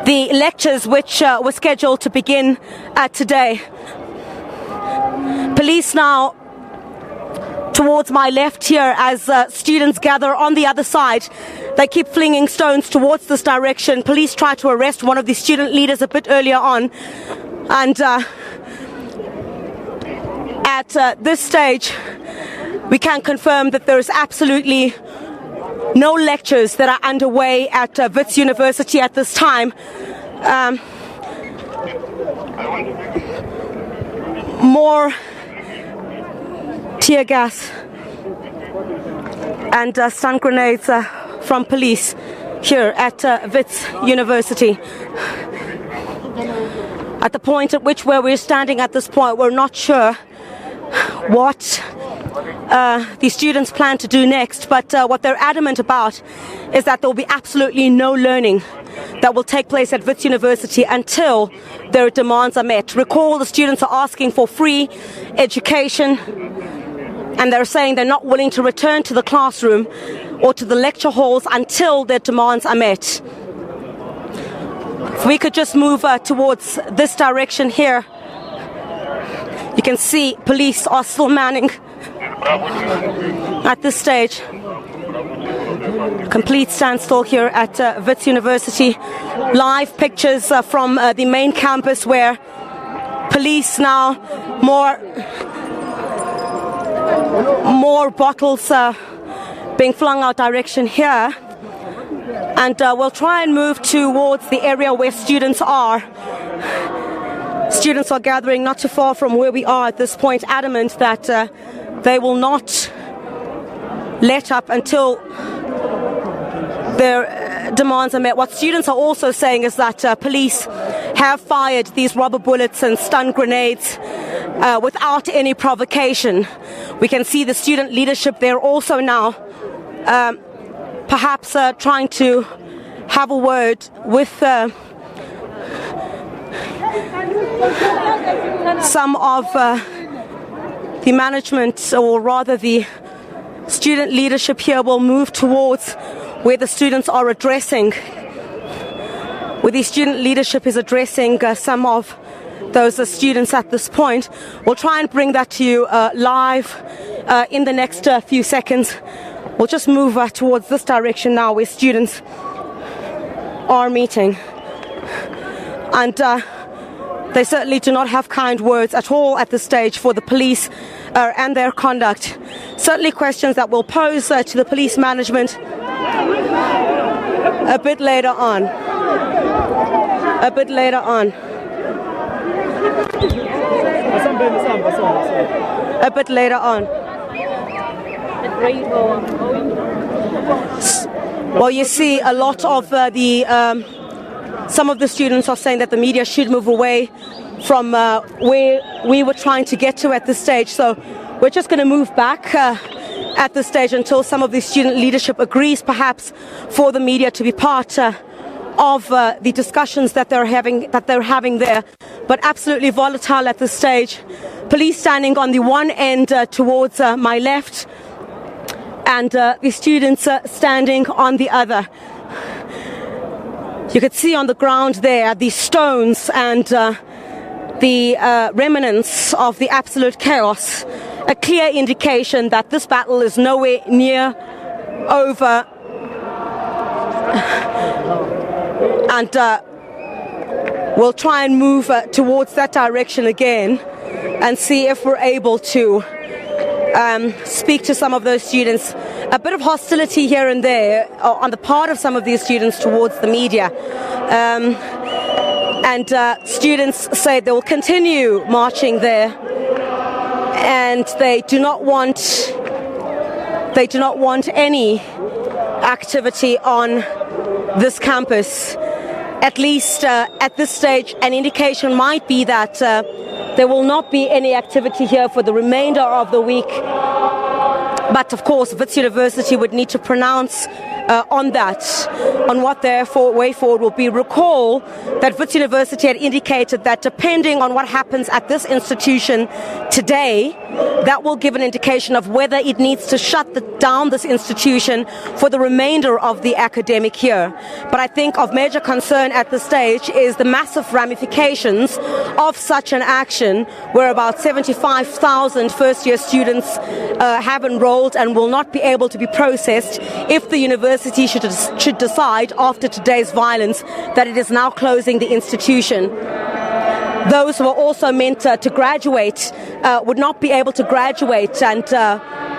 the lectures which were scheduled to begin today. Police now towards my left here as students gather on the other side. They keep flinging stones towards this direction. Police try to arrest one of the student leaders a bit earlier on. And at this stage, we can confirm that there is absolutely no lectures that are underway at Wits University at this time. More tear gas and stun grenades from police here at Wits University. At the point at which where we're standing at this point, we're not sure what the students plan to do next, but what they're adamant about is that there will be absolutely no learning that will take place at Wits University until their demands are met. Recall, the students are asking for free education, and they're saying they're not willing to return to the classroom or to the lecture halls until their demands are met. If we could just move towards this direction here, you can see police are still manning at this stage. Complete standstill here at Wits University. Live pictures from the main campus where police now, more bottles being flung out direction here. And we'll try and move towards the area where students are. Students are gathering not too far from where we are at this point, adamant that they will not let up until their demands are met. What students are also saying is that police have fired these rubber bullets and stun grenades without any provocation. We can see the student leadership there also now perhaps trying to have a word with some of the management, or rather the student leadership here will move towards where the students are addressing, where the student leadership is addressing some of those students at this point. We'll try and bring that to you live in the next few seconds. We'll just move towards this direction now where students are meeting. And they certainly do not have kind words at all at this stage for the police and their conduct. Certainly questions that we'll pose to the police management a bit later on. A bit later on. A bit later on. Well, you see a lot of some of the students are saying that the media should move away from where we were trying to get to at this stage. So we're just going to move back at this stage until some of the student leadership agrees perhaps for the media to be part of the discussions that they're having there. But absolutely volatile at this stage. Police standing on the one end towards my left, and the students standing on the other. You could see on the ground there the stones and the remnants of the absolute chaos, a clear indication that this battle is nowhere near over. And we'll try and move towards that direction again and see if we're able to speak to some of those students. A bit of hostility here and there on the part of some of these students towards the media. And students say they will continue marching there, and they do not want any activity on this campus. At least at this stage, an indication might be that there will not be any activity here for the remainder of the week. But of course, Wits University would need to pronounce on that, on what their way forward will be. Recall that Wits University had indicated that depending on what happens at this institution today, that will give an indication of whether it needs to shut down this institution for the remainder of the academic year. But I think of major concern at this stage is the massive ramifications of such an action, where about 75,000 first-year students have enrolled and will not be able to be processed if the university should decide after today's violence that it is now closing the institution. Those who are also meant to graduate would not be able to graduate and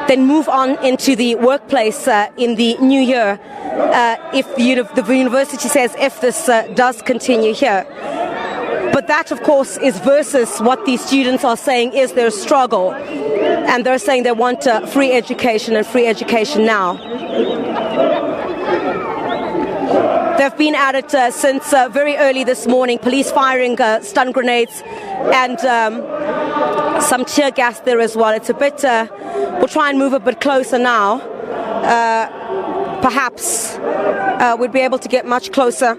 then move on into the workplace in the new year if the university says if this does continue here. But that, of course, is versus what these students are saying is their struggle. And they're saying they want free education and free education now. They've been at it since very early this morning, police firing stun grenades and some tear gas there as well. It's a bit, we'll try and move a bit closer now. Perhaps we'd be able to get much closer.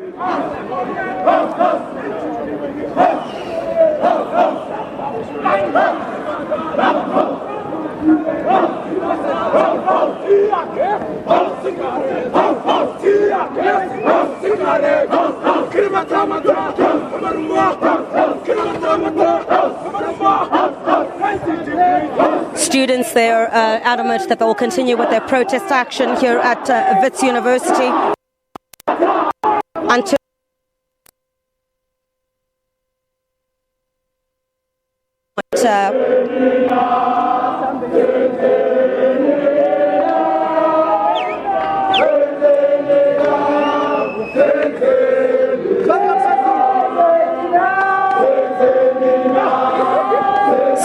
Students there adamant that they will continue with their protest action here at Wits University until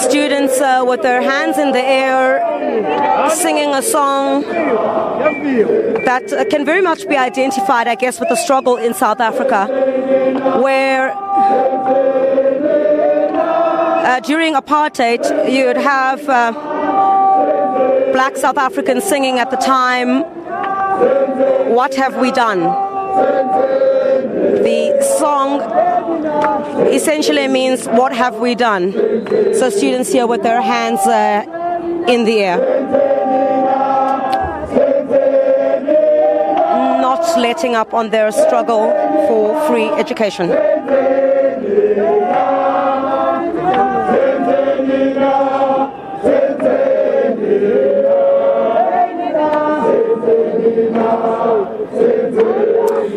students with their hands in the air singing a song that can very much be identified, I guess, with the struggle in South Africa, where during apartheid you'd have black South Africans singing at the time, "What Have We Done?" The song essentially means, "What have we done?" So students here with their hands in the air, not letting up on their struggle for free education.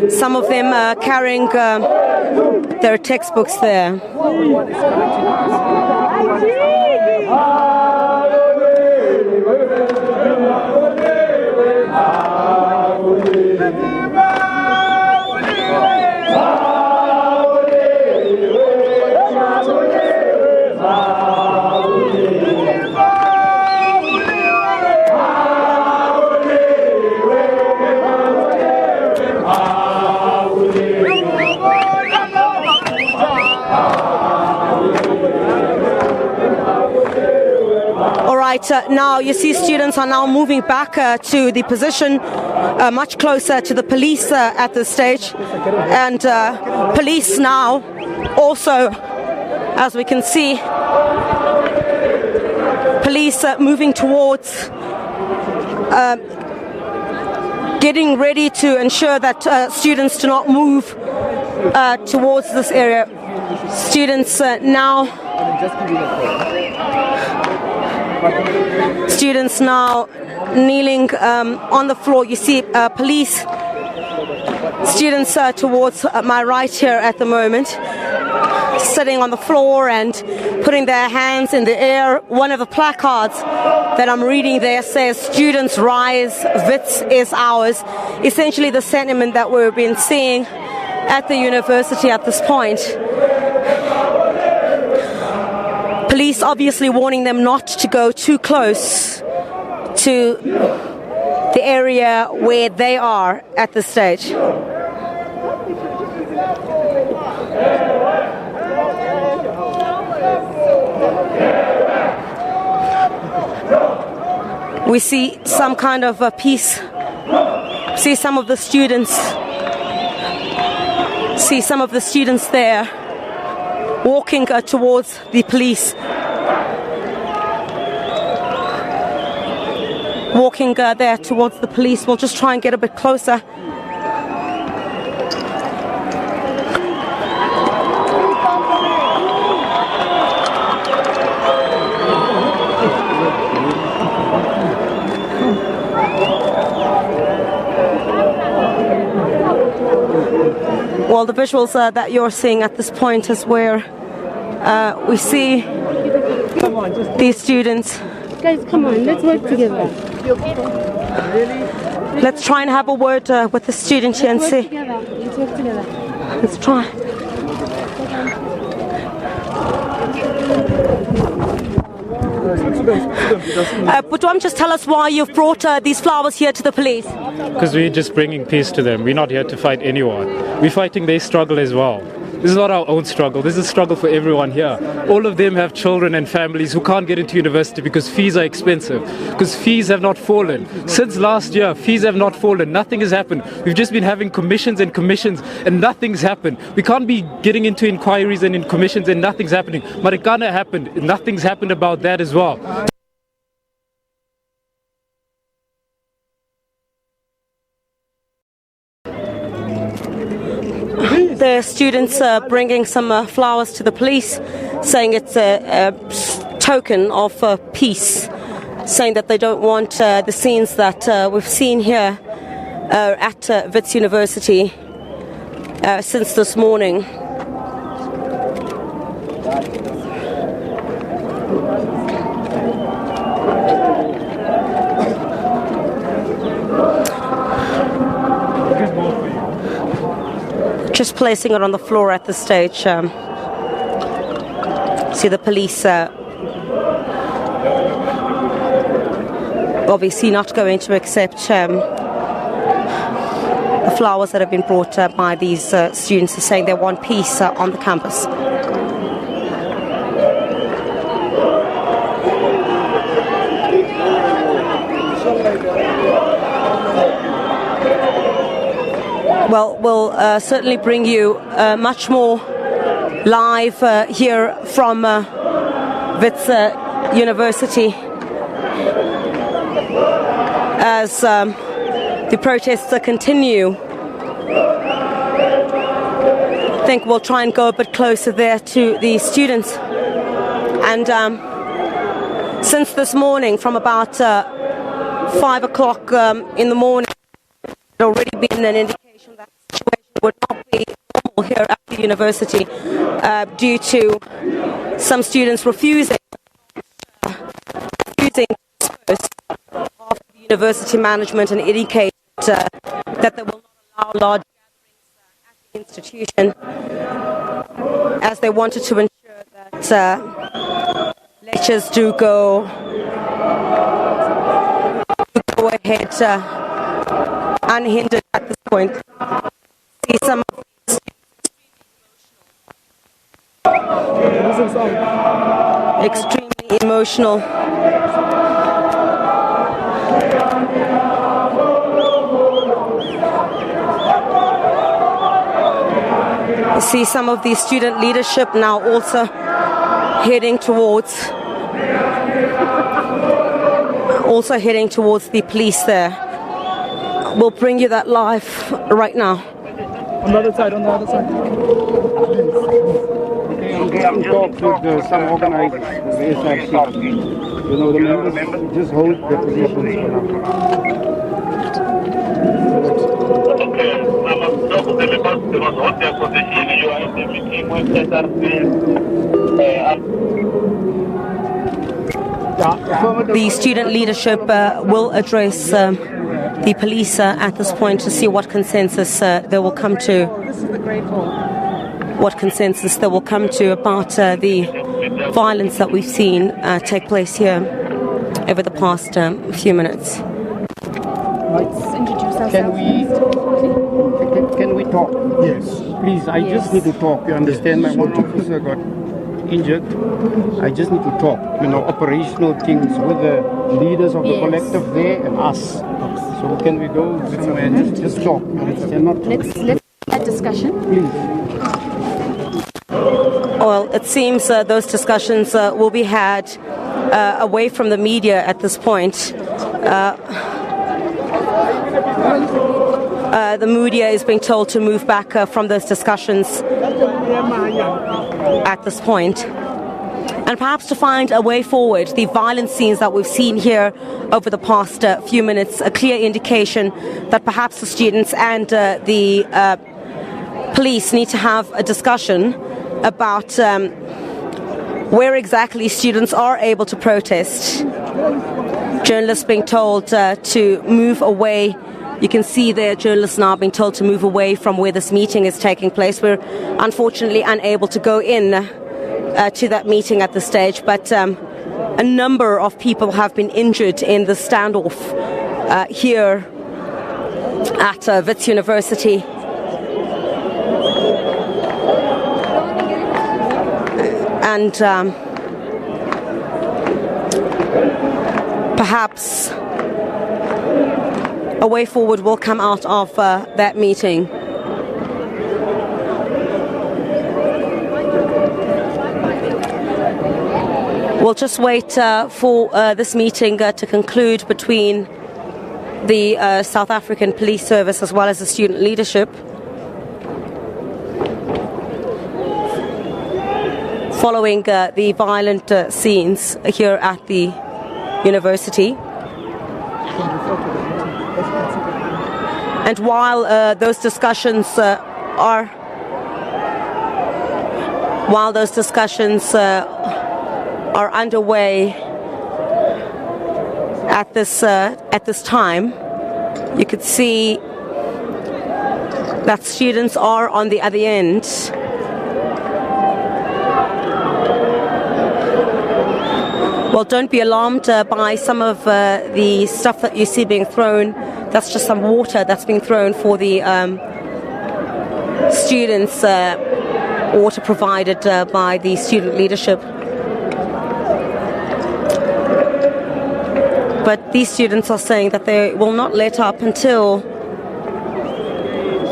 Some of them carrying their textbooks there. Now you see students are now moving back to the position much closer to the police at this stage, and police now also, as we can see, police moving towards getting ready to ensure that students do not move towards this area. Students now kneeling on the floor. You see police students towards my right here at the moment, sitting on the floor and putting their hands in the air. One of the placards that I'm reading there says, "Students rise, Wits is ours." Essentially the sentiment that we've been seeing at the university at this point. Police obviously warning them not to go too close to the area where they are at this stage. We see some kind of a peace See some of the students. See some of the students there walking towards the police. Walking there towards the police. We'll just try and get a bit closer. Well, the visuals that you're seeing at this point is where we see these students. Guys, come on, let's work together. Let's try and have a word with the student here and see. Let's work together. Let's try. Budwam, just tell us why you've brought these flowers here to the police. Because we're just bringing peace to them. We're not here to fight anyone. We're fighting their struggle as well. This is not our own struggle. This is a struggle for everyone here. All of them have children and families who can't get into university because fees are expensive. Because fees have not fallen. Since last year, fees have not fallen. Nothing has happened. We've just been having commissions and nothing's happened. We can't be getting into inquiries and in commissions and nothing's happening. Marikana happened. Nothing's happened about that as well. The students are bringing some flowers to the police, saying it's a token of peace, saying that they don't want the scenes that we've seen here at Wits University since this morning. Just placing it on the floor at this stage. See the police obviously not going to accept the flowers that have been brought by these students, saying they want peace on the campus. Well, we'll certainly bring you much more live here from Wits University as the protests continue. I think we'll try and go a bit closer there to the students. And since this morning, from about 5 o'clock in the morning, there's already been an indication that the situation would not be normal here at the university due to some students refusing to disperse after the university management and indicate that they will not allow large gatherings at the institution, as they wanted to ensure that lectures do go ahead unhindered at this point. See some of these extremely emotional. See some of the student leadership now also heading towards the police there. We'll bring you that live right now. On the other side, on the other side. Okay, I'm just talk to some organizers, the SABC. You know, the members just hold the positions for now. Okay, they must hold their position. You are in the meeting with The student leadership will address the police at this point to see what consensus they will come to. What consensus they will come to about the violence that we've seen take place here over the past few minutes. Can we talk? Yes. Please, I just need to talk. You understand? My one officer got injured, I just need to talk, operational things with the leaders of the collective there and us. So can we go somewhere and just talk? Let's have that discussion. Please. Well, it seems those discussions will be had away from the media at this point. The media is being told to move back from those discussions at this point. And perhaps to find a way forward, the violent scenes that we've seen here over the past few minutes, a clear indication that perhaps the students and the police need to have a discussion about where exactly students are able to protest. Journalists being told to move away. You can see there journalists now being told to move away from where this meeting is taking place. We're unfortunately unable to go in to that meeting at this stage, but a number of people have been injured in the standoff here at Wits University. And perhaps a way forward will come out of that meeting. We'll just wait for this meeting to conclude between the South African Police Service as well as the student leadership. Following the violent scenes here at the university. And while those discussions are underway at this time, you could see that students are on the other end. Well, don't be alarmed by some of the stuff that you see being thrown. That's just some water that's being thrown for the students, water provided by the student leadership. But these students are saying that they will not let up until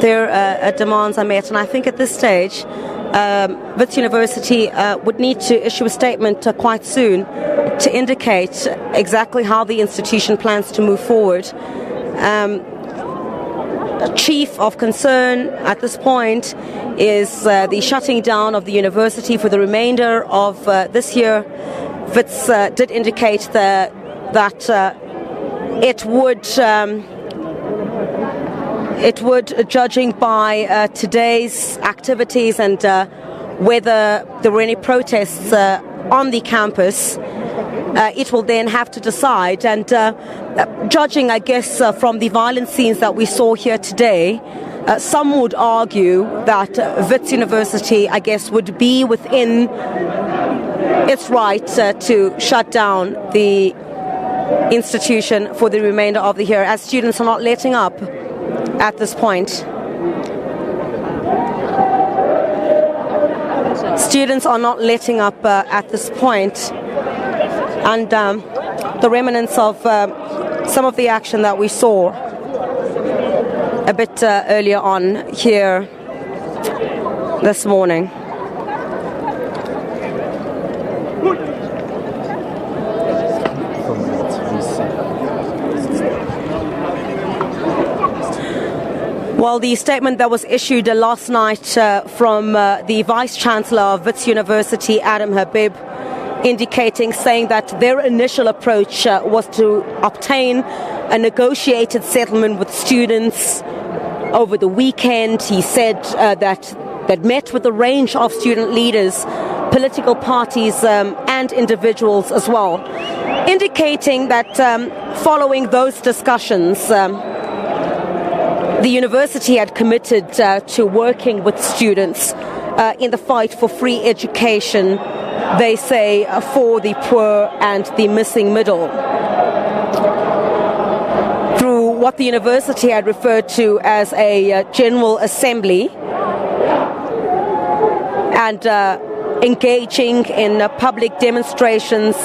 their demands are met. And I think at this stage, Wits University would need to issue a statement quite soon to indicate exactly how the institution plans to move forward. Chief of concern at this point is the shutting down of the university for the remainder of this year. Wits did indicate that it would, judging by today's activities and whether there were any protests on the campus, it will then have to decide. And judging, I guess, from the violent scenes that we saw here today, some would argue that Wits University, I guess, would be within its right to shut down the institution for the remainder of the year, as students are not letting up at this point. Students are not letting up at this point. And the remnants of some of the action that we saw a bit earlier on here this morning. Well, the statement that was issued last night from the Vice-Chancellor of Wits University, Adam Habib, saying that their initial approach was to obtain a negotiated settlement with students over the weekend. He said that met with a range of student leaders, political parties and individuals as well, indicating that following those discussions, the university had committed to working with students in the fight for free education, they say, for the poor and the missing middle, through what the university had referred to as a general assembly. And engaging in public demonstrations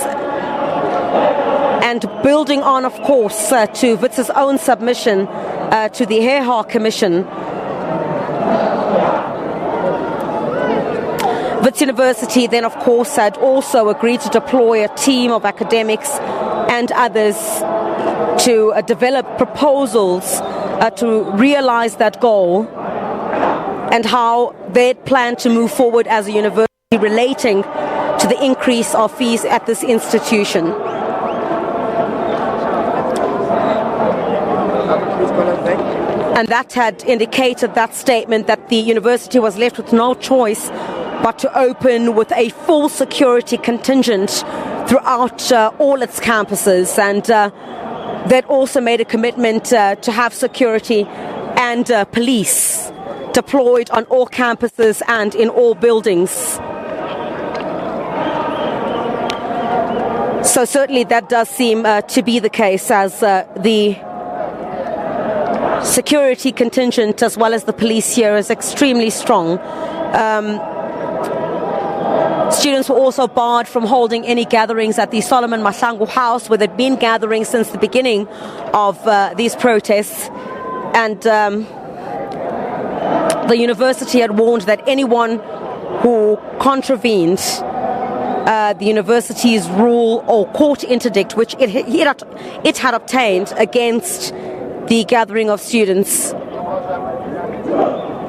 and building on, of course, to Wits' own submission to the Heha Commission. Wits University then, of course, had also agreed to deploy a team of academics and others to develop proposals to realize that goal and how they plan to move forward as a university relating to the increase of fees at this institution. And that had indicated, that statement, that the university was left with no choice but to open with a full security contingent throughout all its campuses. And they'd also made a commitment to have security and police deployed on all campuses and in all buildings. So certainly that does seem to be the case, as the security contingent as well as the police here is extremely strong. Students were also barred from holding any gatherings at the Solomon Mahlangu House, where they'd been gathering since the beginning of these protests. And the university had warned that anyone who contravened the university's rule or court interdict, which it had obtained against the gathering of students,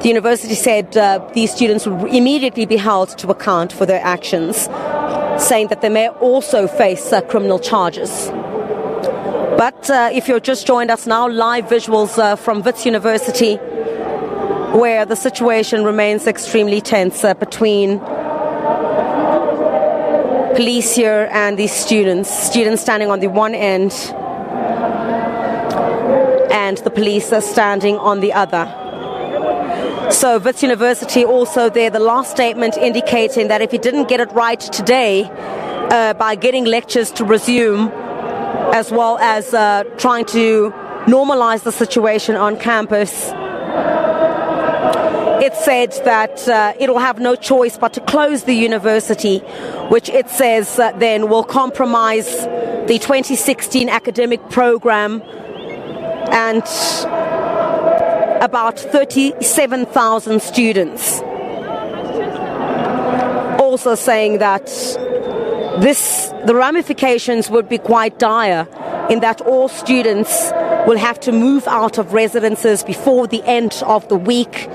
the university said these students would immediately be held to account for their actions, saying that they may also face criminal charges. But if you've just joined us now, live visuals from Wits University, where the situation remains extremely tense between police here and these students standing on the one end and the police are standing on the other. So Wits University also there, the last statement indicating that if it didn't get it right today by getting lectures to resume, as well as trying to normalize the situation on campus, it said that it will have no choice but to close the university, which it says then will compromise the 2016 academic program and about 37,000 students. Also saying that the ramifications would be quite dire, in that all students will have to move out of residences before the end of the week.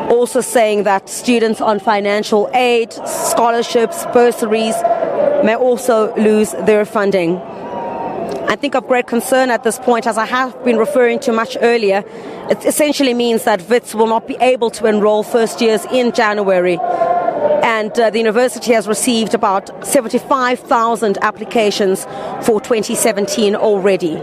Also saying that students on financial aid, scholarships, bursaries may also lose their funding. I think of great concern at this point, as I have been referring to much earlier, it essentially means that Wits will not be able to enroll first years in January. And the university has received about 75,000 applications for 2017 already.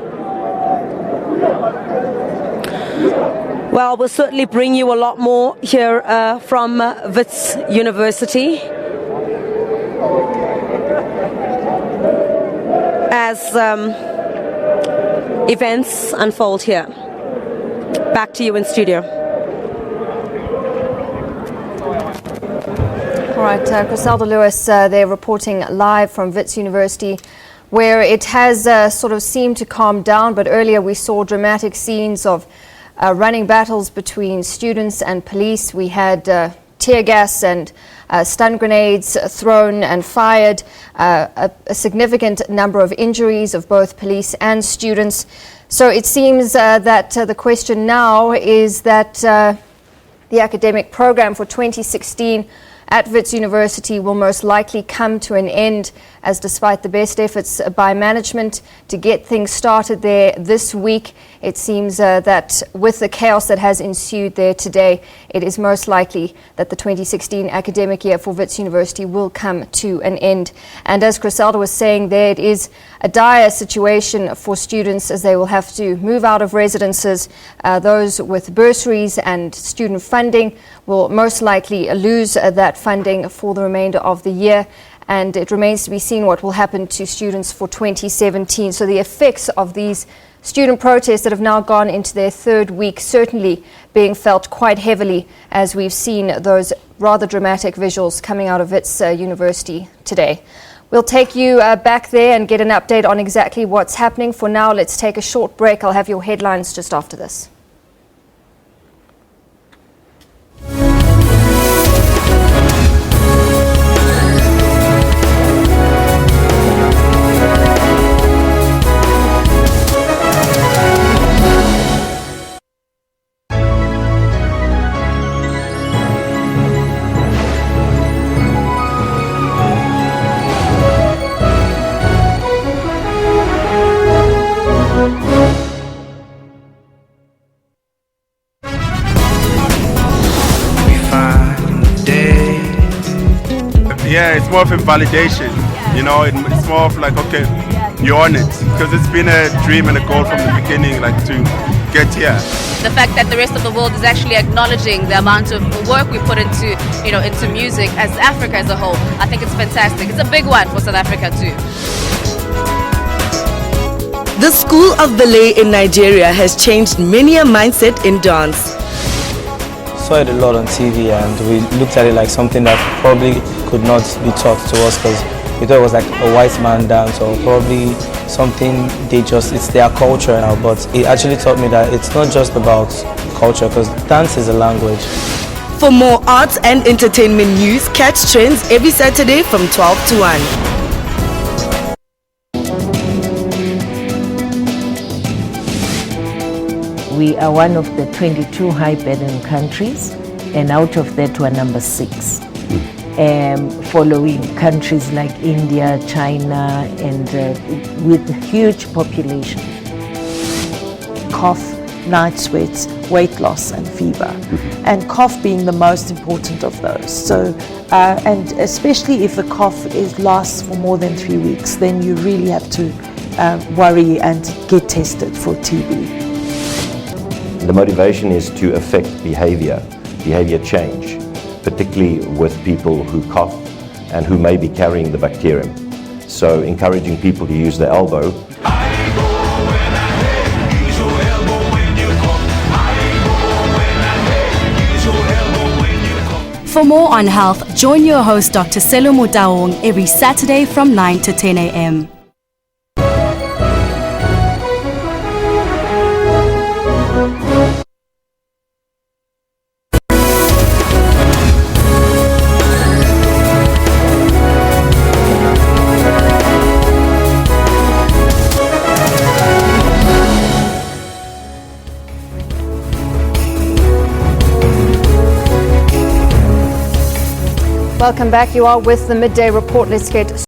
Well, we'll certainly bring you a lot more here from Wits University as events unfold here. Back to you in studio. All right, Chriselda Lewis, they're reporting live from Wits University, where it has sort of seemed to calm down, but earlier we saw dramatic scenes of running battles between students and police. We had tear gas and stun grenades thrown and fired, a significant number of injuries of both police and students. So it seems that the question now is that the academic program for 2016 at Wits University will most likely come to an end, as despite the best efforts by management to get things started there this week, it seems that with the chaos that has ensued there today, it is most likely that the 2016 academic year for Wits University will come to an end. And as Chriselda was saying there, it is a dire situation for students, as they will have to move out of residences. Those with bursaries and student funding will most likely lose that funding for the remainder of the year. and it remains to be seen what will happen to students for 2017. So the effects of these student protests that have now gone into their third week certainly being felt quite heavily, as we've seen those rather dramatic visuals coming out of Wits University today. We'll take you back there and get an update on exactly what's happening. For now, let's take a short break. I'll have your headlines just after this. Yeah, it's more of a validation, you know, it's more of like, okay, you're on it, because it's been a dream and a goal from the beginning, like to get here. The fact that the rest of the world is actually acknowledging the amount of work we put into, you know, into music as Africa as a whole, I think it's fantastic. It's a big one for South Africa too. The School of Ballet in Nigeria has changed many a mindset in dance. Saw it a lot on TV, and we looked at it like something that probably could not be taught to us, because we thought it was like a white man dance, or probably something it's their culture now. But it actually taught me that it's not just about culture, because dance is a language. For more arts and entertainment news, catch Trends every Saturday from 12 to 1. We are one of the 22 high-burden countries, and out of that we're number 6, following countries like India, China, and with huge population. Cough, night sweats, weight loss and fever, and cough being the most important of those. So, and especially if the cough lasts for more than 3 weeks, then you really have to worry and get tested for TB. The motivation is to affect behavior change, particularly with people who cough and who may be carrying the bacterium. So encouraging people to use their elbow. For more on health, join your host Dr. Selo Motaung every Saturday from 9 to 10 a.m. Welcome back. You are with the Midday Report. Let's get